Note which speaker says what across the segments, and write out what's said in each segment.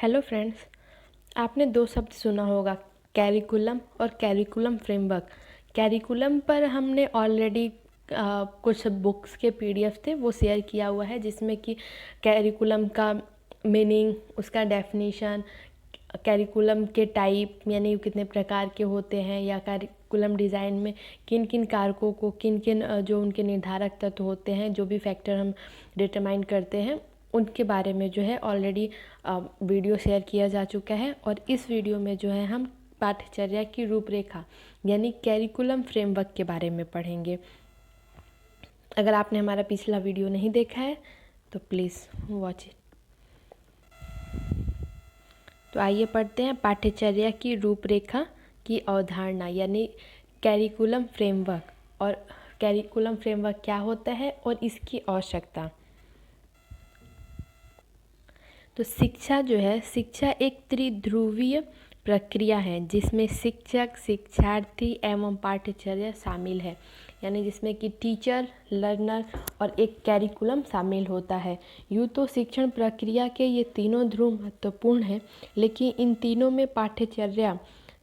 Speaker 1: Hello friends, आपने दो शब्द सुना होगा, कैरिकुलम और कैरिकुलम फ्रेमवर्क। कैरिकुलम पर हमने ऑलरेडी कुछ बुक्स के पीडीएफ थे वो शेयर किया हुआ है, जिसमें कि कैरिकुलम का मीनिंग, उसका डेफिनेशन, कैरिकुलम के टाइप यानी कितने प्रकार के होते हैं, या कैरिकुलम डिज़ाइन में किन किन कारकों को, किन किन जो उनके निर्धारक तत्व होते हैं, जो भी फैक्टर हम डिटरमाइन करते हैं, उनके बारे में जो है ऑलरेडी वीडियो शेयर किया जा चुका है। और इस वीडियो में जो है हम पाठ्यचर्या की रूपरेखा यानी कैरिकुलम फ्रेमवर्क के बारे में पढ़ेंगे। अगर आपने हमारा पिछला वीडियो नहीं देखा है तो प्लीज़ वॉच इट। तो आइए पढ़ते हैं पाठ्यचर्या की रूपरेखा की अवधारणा यानी कैरिकुलम फ्रेमवर्क, और कैरिकुलम फ्रेमवर्क क्या होता है और इसकी आवश्यकता। तो शिक्षा जो है, शिक्षा एक त्रिध्रुवीय प्रक्रिया है जिसमें शिक्षक, शिक्षार्थी एवं पाठ्यचर्या शामिल है, यानी जिसमें कि टीचर, लर्नर और एक कैरिकुलम शामिल होता है। यूँ तो शिक्षण प्रक्रिया के ये तीनों ध्रुव महत्वपूर्ण हैं, लेकिन इन तीनों में पाठ्यचर्या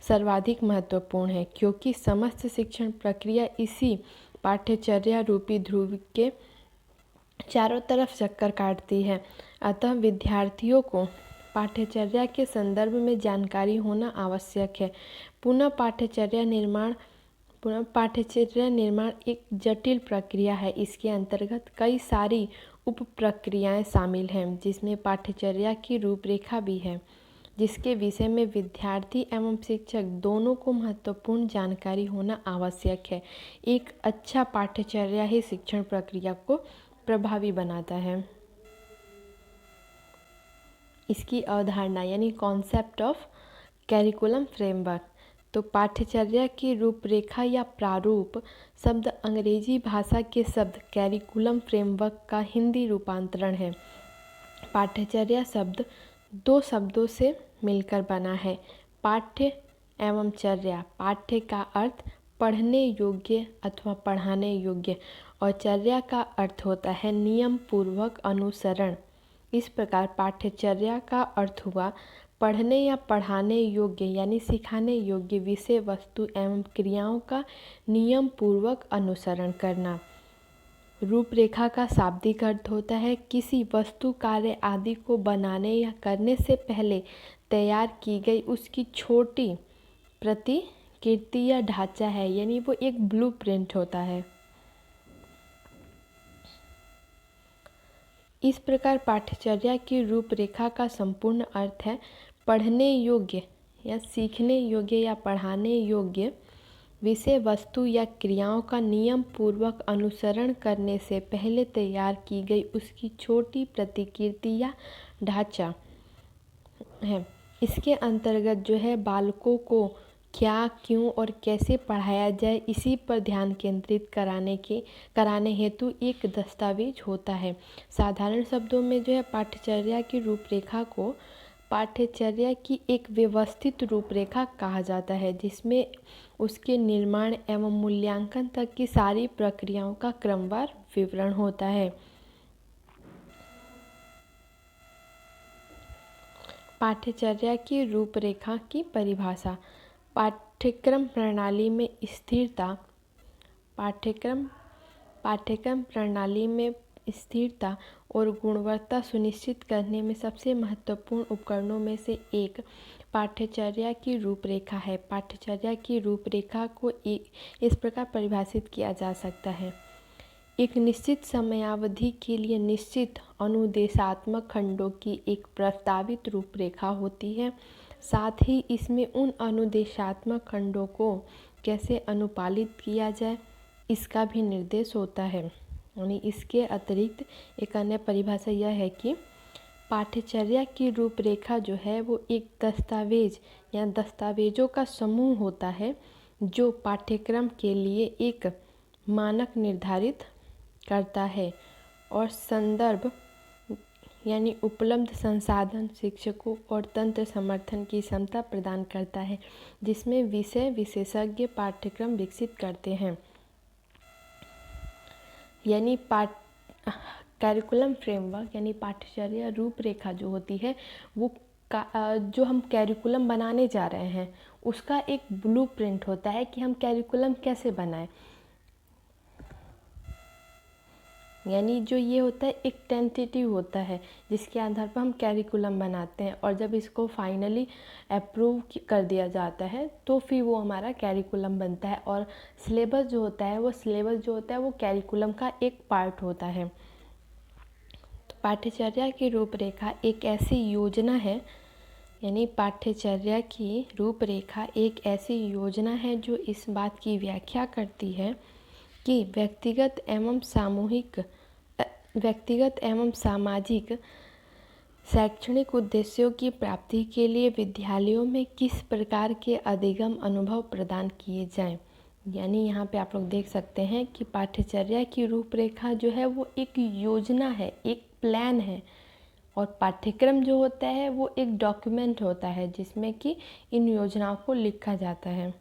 Speaker 1: सर्वाधिक महत्वपूर्ण है, क्योंकि समस्त शिक्षण प्रक्रिया इसी पाठ्यचर्या रूपी ध्रुव के चारों तरफ चक्कर काटती है। अतः विद्यार्थियों को पाठ्यचर्या के संदर्भ में जानकारी होना आवश्यक है। पुनः पाठ्यचर्या निर्माण एक जटिल प्रक्रिया है। इसके अंतर्गत कई सारी उप प्रक्रियाएँ शामिल हैं, जिसमें पाठ्यचर्या की रूपरेखा भी है, जिसके विषय में विद्यार्थी एवं शिक्षक दोनों को महत्वपूर्ण जानकारी होना आवश्यक है। एक अच्छा पाठ्यचर्या ही शिक्षण प्रक्रिया को प्रभावी बनाता है। इसकी अवधारणा यानी कॉन्सेप्ट ऑफ कैरिकुलम फ्रेमवर्क। तो पाठ्यचर्या की रूपरेखा या प्रारूप शब्द अंग्रेजी भाषा के शब्द कैरिकुलम फ्रेमवर्क का हिंदी रूपांतरण है। पाठ्यचर्या शब्द दो शब्दों से मिलकर बना है, पाठ्य एवं चर्या। पाठ्य का अर्थ पढ़ने योग्य अथवा पढ़ाने योग्य, और चर्या का अर्थ होता है नियम पूर्वक अनुसरण। इस प्रकार पाठ्यचर्या का अर्थ हुआ पढ़ने या पढ़ाने योग्य यानी सिखाने योग्य विषय वस्तु एवं क्रियाओं का नियम पूर्वक अनुसरण करना। रूपरेखा का शाब्दिक अर्थ होता है किसी वस्तु, कार्य आदि को बनाने या करने से पहले तैयार की गई उसकी छोटी प्रतिकृति या ढांचा है, यानी वो एक ब्लूप्रिंट होता है। इस प्रकार पाठ्यचर्या की रूपरेखा का संपूर्ण अर्थ है पढ़ने योग्य या सीखने योग्य या पढ़ाने योग्य विषय वस्तु या क्रियाओं का नियम पूर्वक अनुसरण करने से पहले तैयार की गई उसकी छोटी प्रतिकृति या ढांचा है। इसके अंतर्गत जो है बालकों को क्या, क्यों और कैसे पढ़ाया जाए, इसी पर ध्यान केंद्रित कराने हेतु एक दस्तावेज होता है। साधारण शब्दों में जो है पाठ्यचर्या की रूपरेखा को पाठ्यचर्या की एक व्यवस्थित रूपरेखा कहा जाता है, जिसमें उसके निर्माण एवं मूल्यांकन तक की सारी प्रक्रियाओं का क्रमवार विवरण होता है। पाठ्यचर्या की रूपरेखा की परिभाषा। पाठ्यक्रम प्रणाली में स्थिरता। पाठ्यक्रम प्रणाली में स्थिरता और गुणवत्ता सुनिश्चित करने में सबसे महत्वपूर्ण उपकरणों में से एक पाठ्यचर्या की रूपरेखा है। पाठ्यचर्या की रूपरेखा को इस प्रकार परिभाषित किया जा सकता है, एक निश्चित समयावधि के लिए निश्चित अनुदेशात्मक खंडों की एक प्रस्तावित रूपरेखा होती है। साथ ही इसमें उन अनुदेशात्मक खंडों को कैसे अनुपालित किया जाए इसका भी निर्देश होता है। यानी इसके अतिरिक्त एक अन्य परिभाषा यह है कि पाठ्यचर्या की रूपरेखा जो है वो एक दस्तावेज या दस्तावेजों का समूह होता है, जो पाठ्यक्रम के लिए एक मानक निर्धारित करता है और संदर्भ यानी उपलब्ध संसाधन, शिक्षकों और तंत्र समर्थन की क्षमता प्रदान करता है, जिसमें विषय विशेषज्ञ पाठ्यक्रम विकसित करते हैं। यानी कैरिकुलम फ्रेमवर्क यानी पाठ्यचर्या रूपरेखा जो होती है वो जो हम कैरिकुलम बनाने जा रहे हैं उसका एक ब्लूप्रिंट होता है कि हम कैरिकुलम कैसे बनाएं। यानी जो ये होता है एक टेंटेटिव होता है जिसके आधार पर हम कैरिकुलम बनाते हैं, और जब इसको फाइनली अप्रूव कर दिया जाता है तो फिर वो हमारा कैरिकुलम बनता है। और सिलेबस जो होता है वो कैरिकुलम का एक पार्ट होता है। तो पाठ्यचर्या की रूपरेखा एक ऐसी योजना है, यानी पाठ्यचर्या की रूपरेखा एक ऐसी योजना है जो इस बात की व्याख्या करती है कि व्यक्तिगत एवं सामाजिक शैक्षणिक उद्देश्यों की प्राप्ति के लिए विद्यालयों में किस प्रकार के अधिगम अनुभव प्रदान किए जाएं। यानी यहाँ पे आप लोग देख सकते हैं कि पाठ्यचर्या की रूपरेखा जो है वो एक योजना है, एक प्लान है, और पाठ्यक्रम जो होता है वो एक डॉक्यूमेंट होता है जिसमें कि इन योजनाओं को लिखा जाता है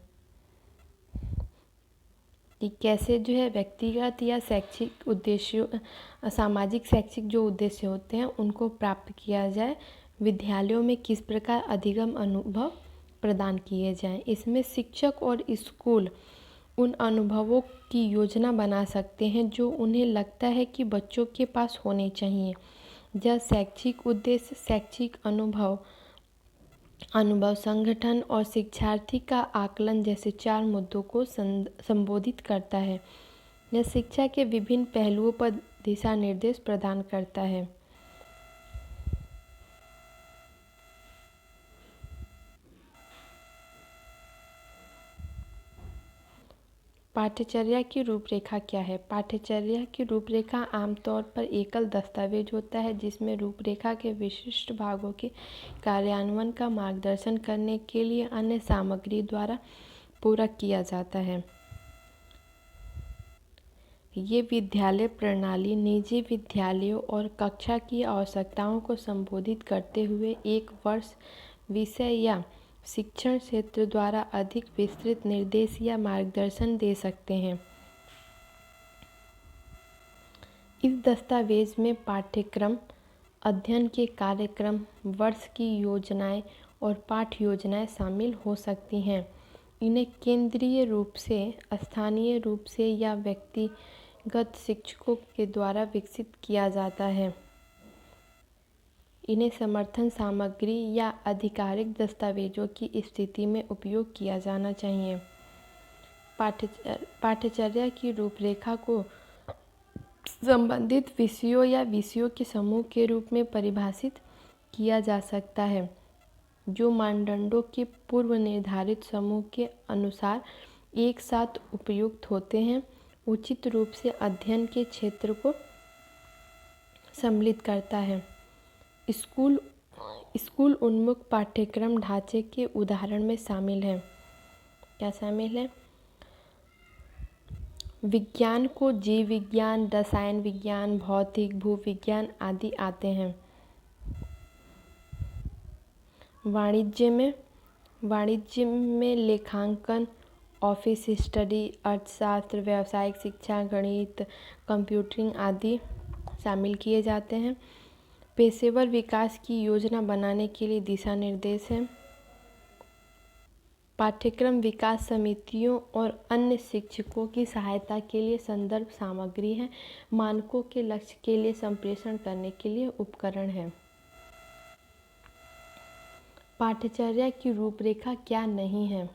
Speaker 1: कि कैसे जो है व्यक्तिगत या शैक्षिक उद्देश्यों, सामाजिक शैक्षिक जो उद्देश्य होते हैं उनको प्राप्त किया जाए, विद्यालयों में किस प्रकार अधिगम अनुभव प्रदान किए जाएं। इसमें शिक्षक और स्कूल उन अनुभवों की योजना बना सकते हैं जो उन्हें लगता है कि बच्चों के पास होने चाहिए। यह शैक्षिक उद्देश्य, शैक्षिक अनुभव, संगठन और शिक्षार्थी का आकलन जैसे 4 मुद्दों को संबोधित करता है। यह शिक्षा के विभिन्न पहलुओं पर दिशा निर्देश प्रदान करता है। पाठ्यचर्या की रूपरेखा क्या है? पाठ्यचर्या की रूपरेखा आमतौर पर एकल दस्तावेज होता है जिसमें रूपरेखा के विशिष्ट भागों के कार्यान्वयन का मार्गदर्शन करने के लिए अन्य सामग्री द्वारा पूरक किया जाता है। ये विद्यालय प्रणाली निजी विद्यालयों और कक्षा की आवश्यकताओं को संबोधित करते हुए एक वर्ष, विषय या शिक्षण क्षेत्र द्वारा अधिक विस्तृत निर्देश या मार्गदर्शन दे सकते हैं। इस दस्तावेज में पाठ्यक्रम, अध्ययन के कार्यक्रम, वर्ष की योजनाएं और पाठ योजनाएं शामिल हो सकती हैं। इन्हें केंद्रीय रूप से, स्थानीय रूप से या व्यक्तिगत शिक्षकों के द्वारा विकसित किया जाता है। इन्हें समर्थन सामग्री या आधिकारिक दस्तावेजों की स्थिति में उपयोग किया जाना चाहिए। पाठ्यचर्या की रूपरेखा को संबंधित विषयों या विषयों के समूह के रूप में परिभाषित किया जा सकता है जो मानदंडों के पूर्व निर्धारित समूह के अनुसार एक साथ उपयुक्त होते हैं, उचित रूप से अध्ययन के क्षेत्र को सम्मिलित करता है। स्कूल उन्मुख पाठ्यक्रम ढांचे के उदाहरण में शामिल है। क्या शामिल है? विज्ञान को जीव विज्ञान, रसायन विज्ञान, भौतिक, भूविज्ञान आदि आते हैं। वाणिज्य में लेखांकन, ऑफिस स्टडी, अर्थशास्त्र, व्यावसायिक शिक्षा, गणित, कंप्यूटिंग आदि शामिल किए जाते हैं। पेशेवर विकास की योजना बनाने के लिए दिशा निर्देश हैं। पाठ्यक्रम विकास समितियों और अन्य शिक्षकों की सहायता के लिए संदर्भ सामग्री है। मानकों के लक्ष्य के लिए संप्रेषण करने के लिए उपकरण है। पाठ्यचर्या की रूपरेखा क्या नहीं है?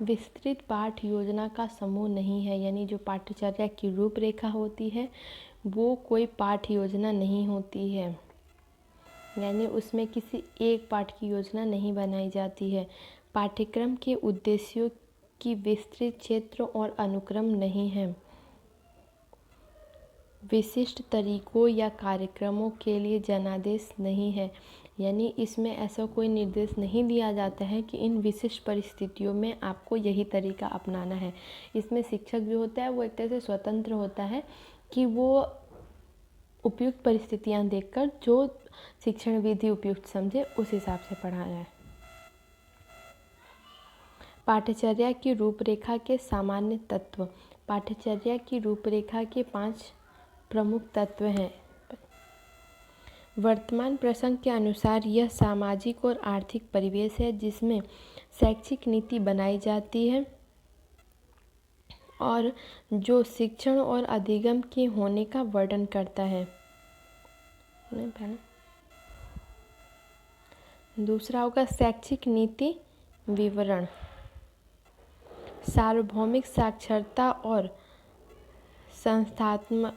Speaker 1: विस्तृत पाठ योजना का समूह नहीं है। यानी जो पाठ्यचर्या की रूपरेखा होती है वो कोई पाठ योजना नहीं होती है, यानी उसमें किसी एक पाठ की योजना नहीं बनाई जाती है। पाठ्यक्रम के उद्देश्यों की विस्तृत क्षेत्र और अनुक्रम नहीं है। विशिष्ट तरीकों या कार्यक्रमों के लिए जनादेश नहीं है, यानी इसमें ऐसा कोई निर्देश नहीं दिया जाता है कि इन विशिष्ट परिस्थितियों में आपको यही तरीका अपनाना है। इसमें शिक्षक जो होता है वो एक तरह से स्वतंत्र होता है कि वो उपयुक्त परिस्थितियां देखकर जो शिक्षण विधि उपयुक्त समझे उस हिसाब से पढ़ाया है। पाठ्यचर्या की रूपरेखा के सामान्य तत्व। पाठ्यचर्या की रूपरेखा के 5 प्रमुख तत्व हैं। वर्तमान प्रसंग के अनुसार यह सामाजिक और आर्थिक परिवेश है जिसमें शैक्षिक नीति बनाई जाती है और जो शिक्षण और अधिगम के होने का वर्णन करता है। दूसरा होगा शैक्षिक नीति विवरण। सार्वभौमिक साक्षरता और संस्थात्मकता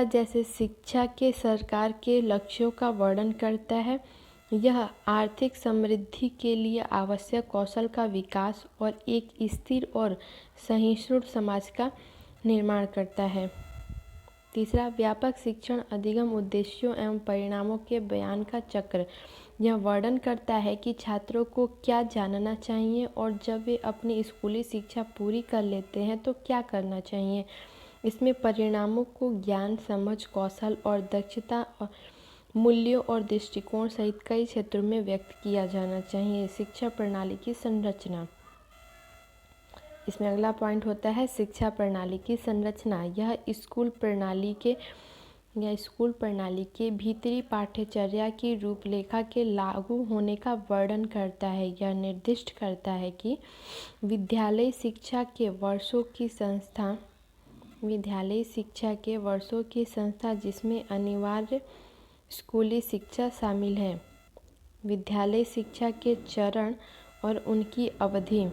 Speaker 1: जैसे शिक्षा के सरकार के लक्ष्यों का वर्णन करता है। यह आर्थिक समृद्धि के लिए आवश्यक कौशल का विकास और एक स्थिर और सहिष्णु समाज का निर्माण करता है। तीसरा, व्यापक शिक्षण अधिगम उद्देश्यों एवं परिणामों के बयान का चक्र। यह वर्णन करता है कि छात्रों को क्या जानना चाहिए और जब वे अपनी स्कूली शिक्षा पूरी कर लेते हैं तो क्या करना चाहिए। इसमें परिणामों को ज्ञान, समझ, कौशल और दक्षता और मूल्यों और दृष्टिकोण सहित कई क्षेत्रों में व्यक्त किया जाना चाहिए। शिक्षा प्रणाली की संरचना। इसमें अगला पॉइंट होता है शिक्षा प्रणाली की संरचना। यह स्कूल प्रणाली के भीतरी पाठ्यचर्या की रूपरेखा के लागू होने का वर्णन करता है। यह निर्दिष्ट करता है कि विद्यालयी शिक्षा के वर्षों की संस्था जिसमें अनिवार्य स्कूली शिक्षा शामिल है, विद्यालय शिक्षा के चरण और उनकी अवधि।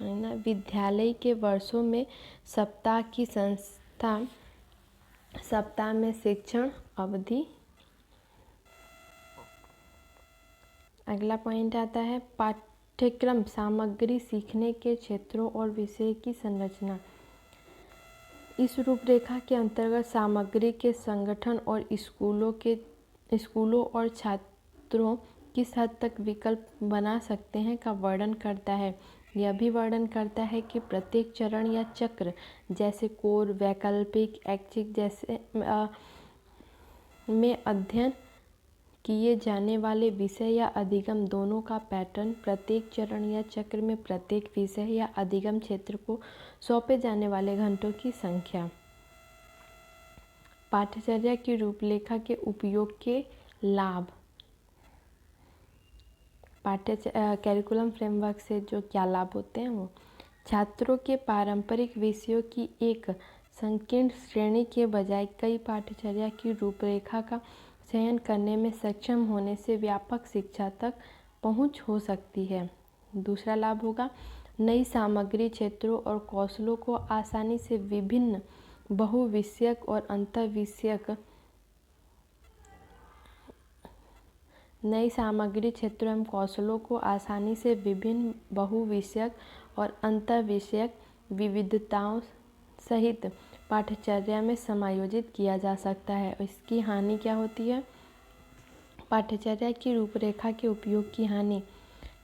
Speaker 1: विद्यालय के वर्षों में सप्ताह की संस्था, सप्ताह में शिक्षण अवधि। अगला पॉइंट आता है पाठ्यक्रम सामग्री, सीखने के क्षेत्रों और विषय की संरचना। इस रूपरेखा के अंतर्गत सामग्री के संगठन और स्कूलों और छात्रों किस हद तक विकल्प बना सकते हैं का वर्णन करता है। यह भी वर्णन करता है कि प्रत्येक चरण या चक्र जैसे कोर, वैकल्पिक, ऐच्छिक जैसे में अध्ययन किए जाने वाले विषय या अधिगम दोनों का पैटर्न, प्रत्येक चरण या चक्र में प्रत्येक विषय या अधिगम क्षेत्र को सौंपे जाने वाले घंटों की संख्या। पाठ्यचर्या की रूपरेखा के उपयोग के लाभ। कैरिकुलम फ्रेमवर्क से जो क्या लाभ होते हैं वो छात्रों के पारंपरिक विषयों की एक संकीर्ण श्रेणी के बजाय कई पाठ्यचर्या की रूपरेखा का चयन करने में सक्षम होने से व्यापक शिक्षा तक पहुंच हो सकती है। दूसरा लाभ होगा नई सामग्री, क्षेत्रों और कौशलों को आसानी से विभिन्न बहुविषयक और अंतर्विषयक नई सामग्री, क्षेत्रों एवं कौशलों को आसानी से विभिन्न बहुविषयक और अंतर्विषयक विविधताओं सहित पाठ्यचर्या में समायोजित किया जा सकता है। इसकी हानि क्या होती है? पाठ्यचर्या की रूपरेखा के उपयोग की हानि।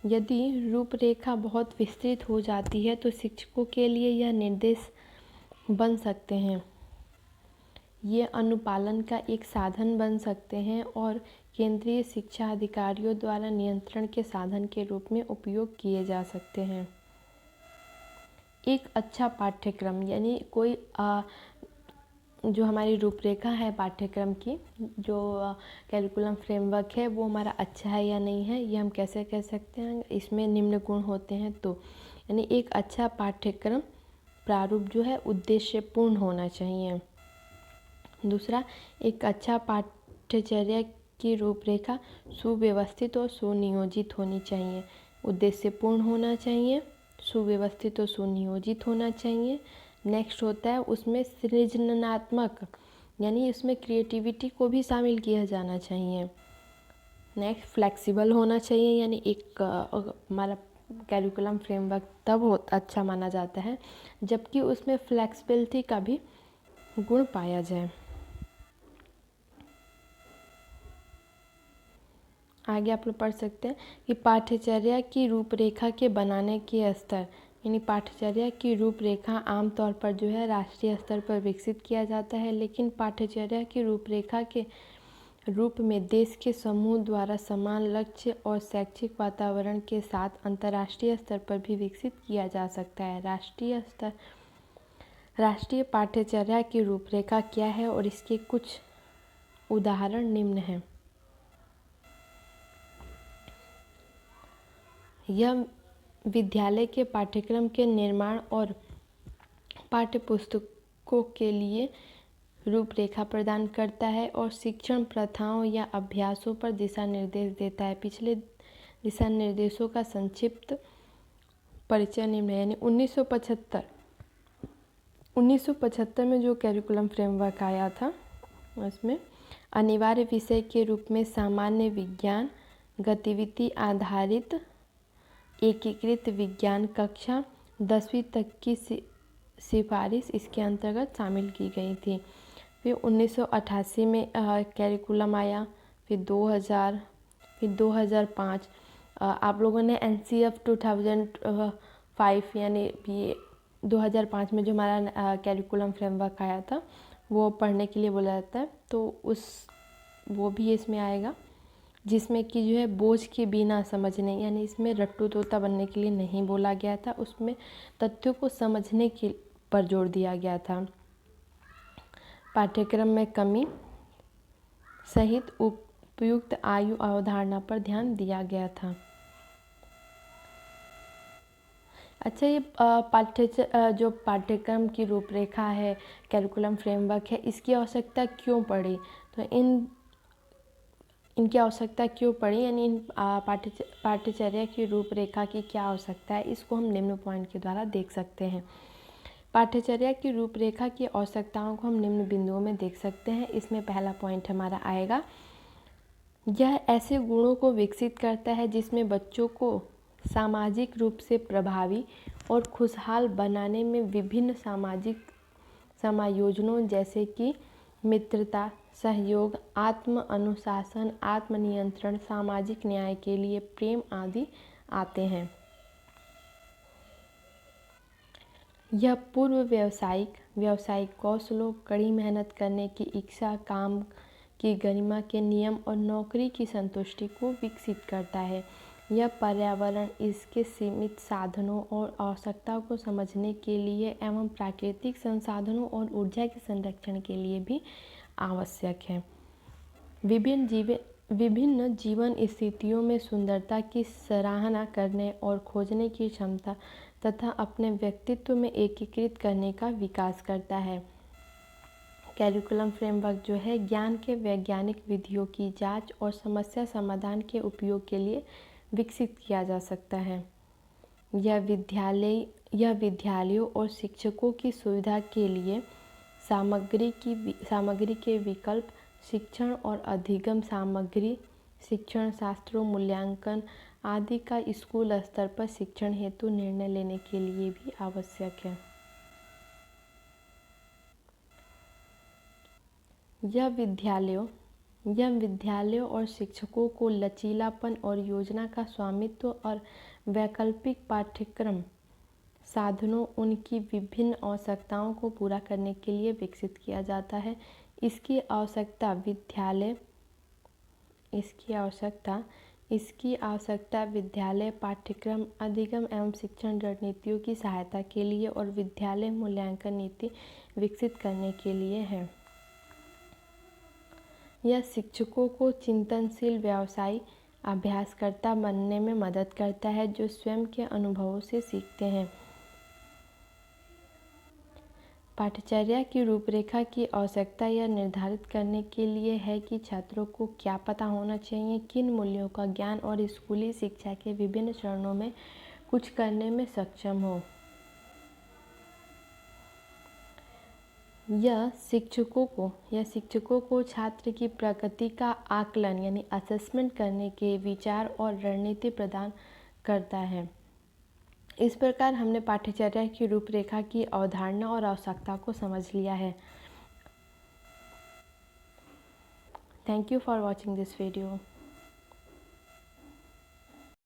Speaker 1: यदि रूपरेखा बहुत विस्तृत हो जाती है तो शिक्षकों के लिए यह निर्देश बन सकते हैं, ये अनुपालन का एक साधन बन सकते हैं और केंद्रीय शिक्षा अधिकारियों द्वारा नियंत्रण के साधन के रूप में उपयोग किए जा सकते हैं। एक अच्छा पाठ्यक्रम यानी कोई जो हमारी रूपरेखा है पाठ्यक्रम की, जो कैरिकुलम फ्रेमवर्क है वो हमारा अच्छा है या नहीं है, ये हम कैसे कह सकते हैं? इसमें निम्न गुण होते हैं तो यानी एक अच्छा पाठ्यक्रम प्रारूप जो है उद्देश्यपूर्ण होना चाहिए। दूसरा, एक अच्छा पाठ्यचर्या की रूपरेखा सुव्यवस्थित और सुनियोजित होनी चाहिए। उद्देश्यपूर्ण होना चाहिए, सुव्यवस्थित और सुनियोजित होना चाहिए। नेक्स्ट होता है उसमें सृजनात्मक यानी उसमें क्रिएटिविटी को भी शामिल किया जाना चाहिए। नेक्स्ट, फ्लेक्सिबल होना चाहिए यानी एक हमारा कैरिकुलम फ्रेमवर्क तब अच्छा माना जाता है जबकि उसमें फ्लेक्सिबिलिटी का भी गुण पाया जाए। आगे आप लोग पढ़ सकते हैं कि पाठ्यचर्या की रूपरेखा के बनाने के स्तर यानी पाठ्यचर्या की रूपरेखा आमतौर पर जो है राष्ट्रीय स्तर पर विकसित किया जाता है, लेकिन पाठ्यचर्या की रूपरेखा के रूप में देश के समूह द्वारा समान लक्ष्य और शैक्षिक वातावरण के साथ अंतर्राष्ट्रीय स्तर पर भी विकसित किया जा सकता है। राष्ट्रीय पाठ्यचर्या की रूपरेखा क्या है और इसके कुछ उदाहरण निम्न हैं। यह विद्यालय के पाठ्यक्रम के निर्माण और पाठ्यपुस्तकों के लिए रूपरेखा प्रदान करता है और शिक्षण प्रथाओं या अभ्यासों पर दिशा निर्देश देता है। पिछले दिशा निर्देशों का संक्षिप्त परिचय निम्न है। यानी 1975 में जो कैरिकुलम फ्रेमवर्क आया था उसमें अनिवार्य विषय के रूप में सामान्य विज्ञान गतिविधि आधारित एकीकृत विज्ञान कक्षा 10वीं तक की सिफारिश इसके अंतर्गत शामिल की गई थी। फिर 1988 में कैरिकुलम आया, फिर 2000, फिर 2005। आप लोगों ने NCF 2005 यानी ये 2005 में जो हमारा कैरिकुलम फ्रेमवर्क आया था वो पढ़ने के लिए बोला जाता है, तो वो भी इसमें आएगा, जिसमें कि जो है बोझ के बिना समझने, यानी इसमें रट्टू तोता बनने के लिए नहीं बोला गया था, उसमें तथ्यों को समझने के पर जोर दिया गया था। पाठ्यक्रम में कमी सहित उपयुक्त आयु अवधारणा पर ध्यान दिया गया था। अच्छा, ये जो पाठ्यक्रम की रूपरेखा है, कैरिकुलम फ्रेमवर्क है, इसकी आवश्यकता क्यों पड़ी? तो इनकी आवश्यकता क्यों पड़ी, यानी इन पाठ्यचर्या की रूपरेखा की क्या आवश्यकता है, इसको हम निम्न पॉइंट के द्वारा देख सकते हैं। पाठ्यचर्या की रूपरेखा की आवश्यकताओं को हम निम्न बिंदुओं में देख सकते हैं। इसमें पहला पॉइंट हमारा आएगा, यह ऐसे गुणों को विकसित करता है जिसमें बच्चों को सामाजिक रूप से प्रभावी और खुशहाल बनाने में विभिन्न सामाजिक समायोजनों जैसे कि मित्रता, सहयोग, आत्म अनुशासन, आत्मनियंत्रण, सामाजिक न्याय के लिए प्रेम आदि आते हैं। यह पूर्व व्यावसायिक कौशलों, कड़ी मेहनत करने की इच्छा, काम की गरिमा के नियम और नौकरी की संतुष्टि को विकसित करता है। यह पर्यावरण, इसके सीमित साधनों और आवश्यकताओं को समझने के लिए एवं प्राकृतिक संसाधनों और ऊर्जा के संरक्षण के लिए भी आवश्यक है। विभिन्न जीवन स्थितियों में सुंदरता की सराहना करने और खोजने की क्षमता तथा अपने व्यक्तित्व में एकीकृत करने का विकास करता है। कैरिकुलम फ्रेमवर्क जो है ज्ञान के वैज्ञानिक विधियों की जांच और समस्या समाधान के उपयोग के लिए विकसित किया जा सकता है। यह विद्यालयों और शिक्षकों की सुविधा के लिए सामग्री के विकल्प, शिक्षण और अधिगम सामग्री, शिक्षण शास्त्रों, मूल्यांकन आदि का स्कूल स्तर पर शिक्षण हेतु निर्णय लेने के लिए भी आवश्यक है। यह विद्यालयों और शिक्षकों को लचीलापन और योजना का स्वामित्व और वैकल्पिक पाठ्यक्रम साधनों उनकी विभिन्न आवश्यकताओं को पूरा करने के लिए विकसित किया जाता है। इसकी आवश्यकता विद्यालय पाठ्यक्रम, अधिगम एवं शिक्षण रणनीतियों की सहायता के लिए और विद्यालय मूल्यांकन नीति विकसित करने के लिए है। यह शिक्षकों को चिंतनशील व्यवसायी अभ्यासकर्ता बनने में मदद करता है जो स्वयं के अनुभवों से सीखते हैं। पाठ्यचर्या की रूपरेखा की आवश्यकता यह निर्धारित करने के लिए है कि छात्रों को क्या पता होना चाहिए, किन मूल्यों का ज्ञान और स्कूली शिक्षा के विभिन्न चरणों में कुछ करने में सक्षम हो। यह शिक्षकों को छात्र की प्रगति का आकलन यानी असेसमेंट करने के विचार और रणनीति प्रदान करता है। इस प्रकार हमने पाठ्यचर्या की रूपरेखा की अवधारणा और आवश्यकता को समझ लिया है। Thank you for watching this video.